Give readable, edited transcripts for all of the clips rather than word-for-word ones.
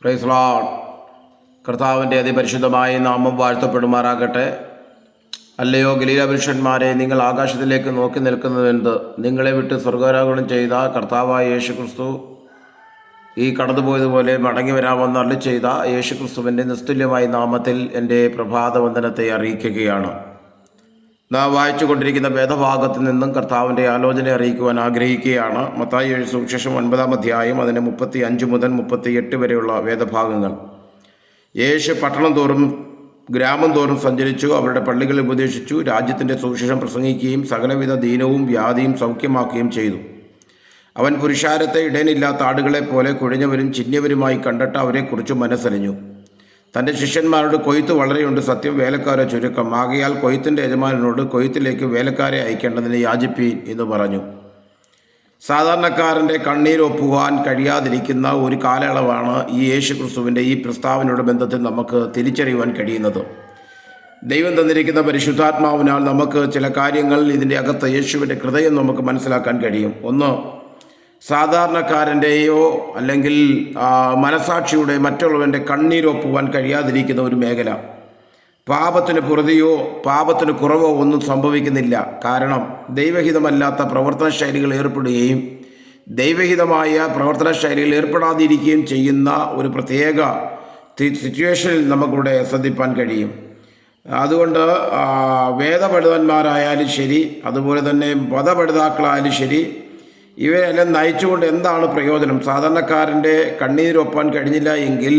Praise Lord. കർത്താവിൻ്റെ അതിപരിശുദ്ധമായ നാമം വാഴ്ത്തപ്പെടുമാറാകട്ടെ. അല്ലയോ ഗലീല പുരുഷന്മാരെ, നിങ്ങൾ ആകാശത്തിലേക്ക് നോക്കി നിൽക്കുന്നതെന്ത്? നിങ്ങളെ വിട്ട് സ്വർഗാരോഹണം ചെയ്ത കർത്താവായ യേശുക്രിസ്തു ഈ കടന്നുപോയതുപോലെ മടങ്ങി വരാമെന്ന് അരുളി ചെയ്ത യേശുക്രിസ്തുവിൻ്റെ നിസ്തുല്യമായ നാമത്തിൽ എൻ്റെ പ്രഭാതവന്ദനത്തെ അറിയിക്കുകയാണ്. നാം വായിച്ചു കൊണ്ടിരിക്കുന്ന വേദഭാഗത്തിൽ നിന്നും കർത്താവിൻ്റെ ആലോചന അറിയിക്കുവാൻ ആഗ്രഹിക്കുകയാണ്. മത്തായി സുവിശേഷം 9-ാം അധ്യായം അതിന് 35 മുതൽ 38 വരെയുള്ള വേദഭാഗങ്ങൾ. യേശു പട്ടണം തോറും ഗ്രാമം തോറും സഞ്ചരിച്ചു, അവരുടെ പള്ളികളിൽ ഉപദേശിച്ചു, രാജ്യത്തിൻ്റെ സുവിശേഷം പ്രസംഗിക്കുകയും സകലവിധ ദീനവും വ്യാധിയും സൗഖ്യമാക്കുകയും ചെയ്തു. അവൻ പുരുഷാരത്തെ ഇടയനില്ലാത്ത ആടുകളെ പോലെ കുഴഞ്ഞവരും ചിഹ്നവരുമായി കണ്ടിട്ട് അവരെക്കുറിച്ച് മനസ്സറിഞ്ഞു. തൻ്റെ ശിഷ്യന്മാരോട്, കൊയ്ത്ത് വളരെയുണ്ട്, സത്യം വേലക്കാരെ ചുരുക്കം. ആകയാൽ കൊയ്ത്തിൻ്റെ യജമാനനോട് കൊയ്ത്തിലേക്ക് വേലക്കാരെ അയക്കേണ്ടതിന് യാചിപ്പീൻ എന്ന് പറഞ്ഞു. സാധാരണക്കാരൻ്റെ കണ്ണീരൊപ്പുവാൻ കഴിയാതിരിക്കുന്ന ഒരു കാലയളവാണ് ഈ യേശുക്രിസ്തുവിൻ്റെ ഈ പ്രസ്താവനയുടെ ബന്ധത്തിൽ നമുക്ക് തിരിച്ചറിയുവാൻ കഴിയുന്നത്. ദൈവം തന്നിരിക്കുന്ന പരിശുദ്ധാത്മാവിനാൽ നമുക്ക് ചില കാര്യങ്ങൾ ഇതിൻ്റെ അകത്ത് യേശുവിൻ്റെ ഹൃദയം നമുക്ക് മനസ്സിലാക്കാൻ കഴിയും. ഒന്ന്, സാധാരണക്കാരൻ്റെയോ അല്ലെങ്കിൽ മനസാക്ഷിയുടെ മറ്റുള്ളവൻ്റെ കണ്ണീരൊപ്പുവാൻ കഴിയാതിരിക്കുന്ന ഒരു മേഖല. പാപത്തിന് പുറതെയോ പാപത്തിന് കുറവോ ഒന്നും സംഭവിക്കുന്നില്ല. കാരണം ദൈവഹിതമല്ലാത്ത പ്രവർത്തന ശൈലികൾ ഏർപ്പെടുകയും ദൈവഹിതമായ പ്രവർത്തന ശൈലികൾ ഏർപ്പെടാതിരിക്കുകയും ചെയ്യുന്ന ഒരു പ്രത്യേക സിറ്റുവേഷനിൽ നമുക്കിവിടെ ശ്രദ്ധിപ്പാൻ കഴിയും. അതുകൊണ്ട് വേദപണ്ഡിതന്മാരായാലും ശരി, അതുപോലെ തന്നെ മതപഠിതാക്കളായാലും ശരി, ഇവരെല്ലാം നയിച്ചുകൊണ്ട് എന്താണ് പ്രയോജനം? സാധാരണക്കാരൻ്റെ കണ്ണീരൊപ്പാൻ കഴിഞ്ഞില്ല എങ്കിൽ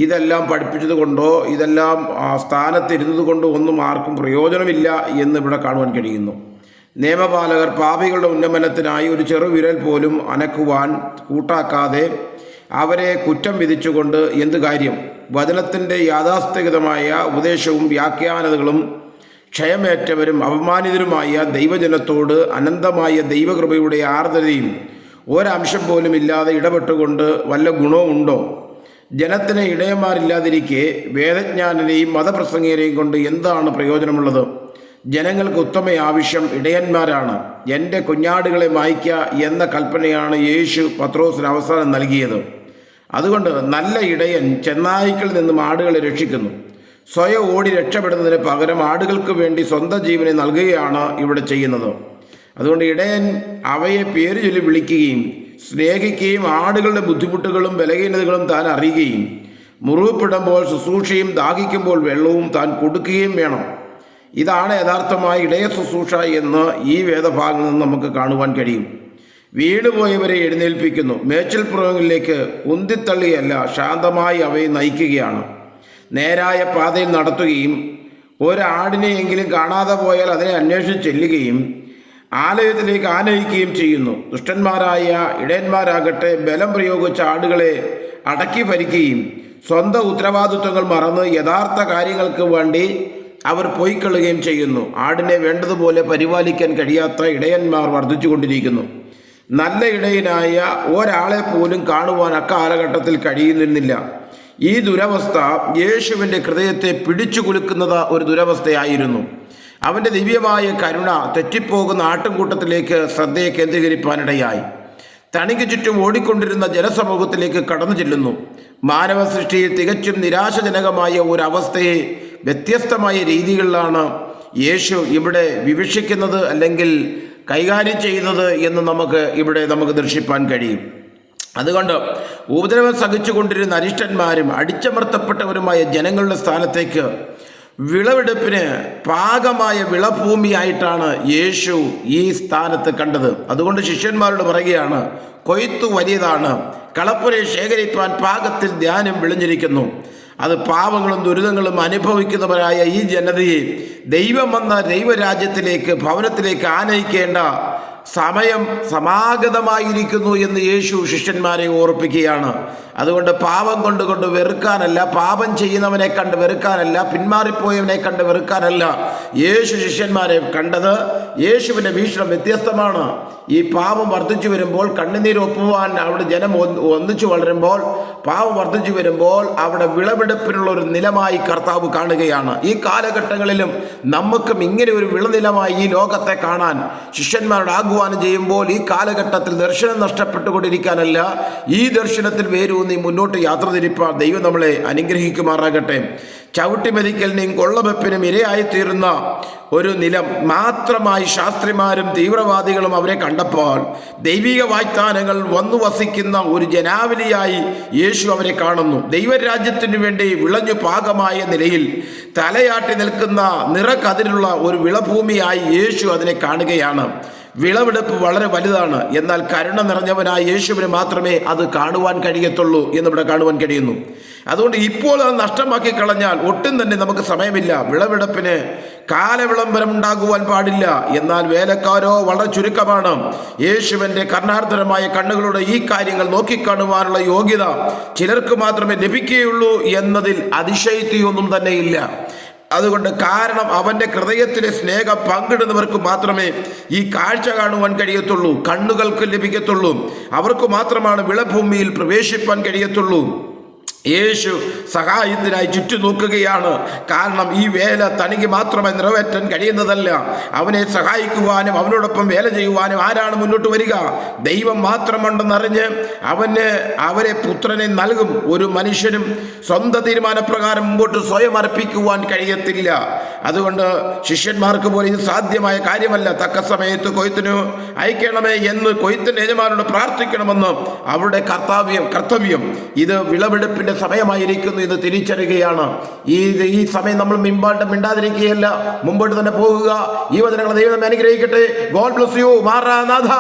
ഇതെല്ലാം പഠിപ്പിച്ചത് കൊണ്ടോ ഇതെല്ലാം സ്ഥാനത്തിരുന്നത് കൊണ്ടോ ഒന്നും ആർക്കും പ്രയോജനമില്ല എന്ന് ഇവിടെ കാണുവാൻ കഴിയുന്നു. നിയമപാലകർ പാപികളുടെ ഉന്നമനത്തിനായി ഒരു ചെറുവിരൽ പോലും അനക്കുവാൻ കൂട്ടാക്കാതെ അവരെ കുറ്റം വിധിച്ചുകൊണ്ട് എന്ത് കാര്യം? വചനത്തിൻ്റെ യാഥാസ്ഥിതികമായ ഉപദേശവും വ്യാഖ്യാനതകളും ക്ഷയമേറ്റവരും അപമാനിതരുമായ ദൈവജനത്തോട് അനന്തമായ ദൈവകൃപയുടെ ആർദ്രതയും ഒരംശം പോലും ഇല്ലാതെ ഇടപെട്ടുകൊണ്ട് വല്ല ഗുണവും ഉണ്ടോ? ജനത്തിന് ഇടയന്മാരില്ലാതിരിക്കെ വേദജ്ഞാനരെയും മതപ്രസംഗരെയും കൊണ്ട് എന്താണ് പ്രയോജനമുള്ളത്? ജനങ്ങൾക്ക് ഉത്തമ ആവശ്യം ഇടയന്മാരാണ്. എൻ്റെ കുഞ്ഞാടുകളെ മായ്ക്ക എന്ന കൽപ്പനയാണ് യേശു പത്രോസിന് അവസാനം നൽകിയത്. അതുകൊണ്ട് നല്ല ഇടയൻ ചെന്നായ്ക്കളിൽ നിന്നും ആടുകളെ രക്ഷിക്കുന്നു. സ്വയം ഓടി രക്ഷപ്പെടുന്നതിന് പകരം ആടുകൾക്ക് വേണ്ടി സ്വന്തം ജീവനെ നൽകുകയാണ് ഇവിടെ ചെയ്യുന്നത്. അതുകൊണ്ട് ഇടയൻ അവയെ പേര് ചൊല്ലി വിളിക്കുകയും സ്നേഹിക്കുകയും ആടുകളുടെ ബുദ്ധിമുട്ടുകളും ബലഹീനതകളും താൻ അറിയുകയും മുറിവുപ്പെടുമ്പോൾ ശുശ്രൂഷയും ദാഹിക്കുമ്പോൾ വെള്ളവും താൻ കൊടുക്കുകയും വേണം. ഇതാണ് യഥാർത്ഥമായ ഇടയ ശുശ്രൂഷ എന്ന് ഈ വേദഭാഗങ്ങളിൽ നിന്ന് നമുക്ക് കാണുവാൻ കഴിയും. വീണുപോയവരെ എഴുന്നേൽപ്പിക്കുന്നു, മേച്ചിൽപ്പുറങ്ങളിലേക്ക് ഉന്തിത്തള്ളിയല്ല, ശാന്തമായി അവയെ നയിക്കുകയാണ്. നേരായ പാതയിൽ നടത്തുകയും ഒരാടിനെയെങ്കിലും കാണാതെ പോയാൽ അതിനെ അന്വേഷിച്ച് ചെല്ലുകയും ആലയത്തിലേക്ക് ആനയിക്കുകയും ചെയ്യുന്നു. ദുഷ്ടന്മാരായ ഇടയന്മാരാകട്ടെ ബലം പ്രയോഗിച്ച ആടുകളെ അടക്കി ഭരിക്കുകയും സ്വന്തം ഉത്തരവാദിത്വങ്ങൾ മറന്ന് യഥാർത്ഥ കാര്യങ്ങൾക്ക് വേണ്ടി അവർ പൊയ്ക്കൊള്ളുകയും ചെയ്യുന്നു. ആടിനെ വേണ്ടതുപോലെ പരിപാലിക്കാൻ കഴിയാത്ത ഇടയന്മാർ വർദ്ധിച്ചുകൊണ്ടിരിക്കുന്നു. നല്ല ഇടയനായ ഒരാളെ പോലും കാണുവാൻ അക്കാലഘട്ടത്തിൽ കഴിയുന്നില്ല. ഈ ദുരവസ്ഥ യേശുവിൻ്റെ ഹൃദയത്തെ പിടിച്ചു കുലുക്കുന്നത് ഒരു ദുരവസ്ഥയായിരുന്നു. അവൻ്റെ ദിവ്യമായ കരുണ തെറ്റിപ്പോകുന്ന ആട്ടിൻകൂട്ടത്തിലേക്ക് ശ്രദ്ധയെ കേന്ദ്രീകരിപ്പാനിടയായി. തനിക്ക് ചുറ്റും ഓടിക്കൊണ്ടിരുന്ന ജനസമൂഹത്തിലേക്ക് കടന്നു ചെല്ലുന്നു. മാനവ സൃഷ്ടിയിൽ തികച്ചും നിരാശജനകമായ ഒരവസ്ഥയെ വ്യത്യസ്തമായ രീതികളിലാണ് യേശു ഇവിടെ വിവക്ഷിക്കുന്നത് അല്ലെങ്കിൽ കൈകാര്യം ചെയ്യുന്നത് എന്ന് നമുക്ക് ദർശിപ്പാൻ കഴിയും. അതുകൊണ്ട് ഉപദ്രവം സഹിച്ചുകൊണ്ടിരുന്ന അരിഷ്ടന്മാരും അടിച്ചമർത്തപ്പെട്ടവരുമായ ജനങ്ങളുടെ സ്ഥാനത്തേക്ക് വിളവെടുപ്പിന് പാകമായ വിളഭൂമിയായിട്ടാണ് യേശു ഈ സ്ഥാനത്ത് കണ്ടത്. അതുകൊണ്ട് ശിഷ്യന്മാരോട് പറയുകയാണ്, കൊയ്ത്തു വലിയതാണ്, കളപ്പുരയെ ശേഖരിപ്പാൻ പാകത്തിൽ ധ്യാനം വിളിഞ്ഞിരിക്കുന്നു. അത് പാവങ്ങളും ദുരിതങ്ങളും അനുഭവിക്കുന്നവരായ ഈ ജനതയെ ദൈവം വന്ന ദൈവരാജ്യത്തിലേക്ക് ഭവനത്തിലേക്ക് ആനയിക്കേണ്ട സമയം സമാഗതമായിരിക്കുന്നു എന്ന് യേശു ശിഷ്യന്മാരെ ഓർപ്പിക്കുകയാണ്. അതുകൊണ്ട് പാപം കൊണ്ട് വെറുക്കാനല്ല, പാപം ചെയ്യുന്നവനെ കണ്ട് വെറുക്കാനല്ല, പിന്മാറിപ്പോയവനെ കണ്ട് വെറുക്കാനല്ല യേശു ശിഷ്യന്മാരെ കണ്ടത്. യേശുവിൻ്റെ വീക്ഷണം വ്യത്യസ്തമാണ്. ഈ പാപം വർദ്ധിച്ചു വരുമ്പോൾ, കണ്ണുനീരൊപ്പുവാൻ അവിടെ ജനം ഒന്നിച്ചു വളരുമ്പോൾ, പാവം വർദ്ധിച്ചു വരുമ്പോൾ അവിടെ വിളവെടുപ്പിനുള്ള ഒരു നിലമായി കർത്താവ് കാണുകയാണ്. ഈ കാലഘട്ടങ്ങളിലും നമുക്കും ഇങ്ങനെ ഒരു വിളനിലമായി ഈ ലോകത്തെ കാണാൻ ശിഷ്യന്മാരുടെ ആഗ്രഹം വാഗ്വാനം ചെയ്യുമ്പോൾ ഈ കാലഘട്ടത്തിൽ ദർശനം നഷ്ടപ്പെട്ടുകൊണ്ടിരിക്കാനല്ല, ഈ ദർശനത്തിൽ വേരൂന്നി മുന്നോട്ട് യാത്ര തിരിപ്പാൻ ദൈവം നമ്മളെ അനുഗ്രഹിക്കുമാറാകട്ടെ. ചവിട്ടിമെതിക്കലിനെയും കൊള്ളവെപ്പിനും ഇരയായിത്തീരുന്ന ഒരു നിലം മാത്രമായി ശാസ്ത്രിമാരും തീവ്രവാദികളും അവരെ കണ്ടപ്പോൾ ദൈവിക വാഗ്ദാനങ്ങൾ വന്നു വസിക്കുന്ന ഒരു ജനാവലിയായി യേശു അവരെ കാണുന്നു. ദൈവരാജ്യത്തിനു വേണ്ടി വിളഞ്ഞു പാകമായ നിലയിൽ തലയാട്ടി നിൽക്കുന്ന നിറക്കതിരുള്ള ഒരു വിളഭൂമിയായി യേശു അതിനെ കാണുകയാണ്. വിളവെടുപ്പ് വളരെ വലുതാണ്, എന്നാൽ കരുണ നിറഞ്ഞവനായ യേശുവിന് മാത്രമേ അത് കാണുവാൻ കഴിയത്തുള്ളൂ എന്നിവിടെ കാണുവാൻ കഴിയുന്നു. അതുകൊണ്ട് ഇപ്പോൾ അത് നഷ്ടമാക്കി കളഞ്ഞാൽ ഒട്ടും തന്നെ നമുക്ക് സമയമില്ല. വിളവെടുപ്പിന് കാലവിളംബരം ഉണ്ടാകുവാൻ പാടില്ല. എന്നാൽ വേലക്കാരോ വളരെ ചുരുക്കമാണ്. യേശുവിൻ്റെ കരുണാർദ്രമായ കണ്ണുകളോട് ഈ കാര്യങ്ങൾ നോക്കിക്കാണുവാനുള്ള യോഗ്യത ചിലർക്ക് മാത്രമേ ലഭിക്കുകയുള്ളൂ എന്നതിൽ അതിശയിക്കുകയൊന്നും തന്നെ ഇല്ല. അതുകൊണ്ട് കാരണം അവൻ്റെ ഹൃദയത്തിലെ സ്നേഹം പങ്കിടുന്നവർക്ക് മാത്രമേ ഈ കാഴ്ച കാണുവാൻ കഴിയത്തുള്ളൂ, കണ്ണുകൾക്ക് ലഭിക്കത്തുള്ളൂ. അവർക്ക് മാത്രമാണ് വിളഭൂമിയിൽ പ്രവേശിപ്പാൻ കഴിയത്തുള്ളൂ. യേശു സഹായത്തിനായി ചുറ്റും നോക്കുകയാണ്. കാരണം ഈ വേല തനിക്ക് മാത്രമായി നിറവേറ്റാൻ കഴിയുന്നതല്ല. അവനെ സഹായിക്കുവാനും അവനോടൊപ്പം വേല ചെയ്യുവാനും ആരാണ് മുന്നോട്ട് വരിക? ദൈവം മാത്രമുണ്ടെന്നറിഞ്ഞ് അവരെ പുത്രനെ നൽകും. ഒരു മനുഷ്യനും സ്വന്തം തീരുമാനപ്രകാരം മുമ്പോട്ട് സ്വയം അർപ്പിക്കുവാൻ കഴിയത്തില്ല. അതുകൊണ്ട് ശിഷ്യന്മാർക്ക് പോലും ഇത് സാധ്യമായ കാര്യമല്ല. തക്ക സമയത്ത് കൊയ്ത്തിനു അയക്കണമേ എന്ന് കൊയ്ത്തിൻ്റെ യജമാനോട് പ്രാർത്ഥിക്കണമെന്ന് അവരുടെ കർത്തവ്യം. ഇത് വിളവെടുപ്പിൻ്റെ സമയമായിരിക്കുന്നു എന്ന് തിരിച്ചറിയുകയാണ്. ഈ സമയം നമ്മൾ മിണ്ടാതിരിക്കുകയല്ല, മുമ്പോട്ട് തന്നെ പോകുക. ഈ വചനങ്ങൾ ദൈവം അനുഗ്രഹിക്കട്ടെ. God bless you. മാറാനാഥ.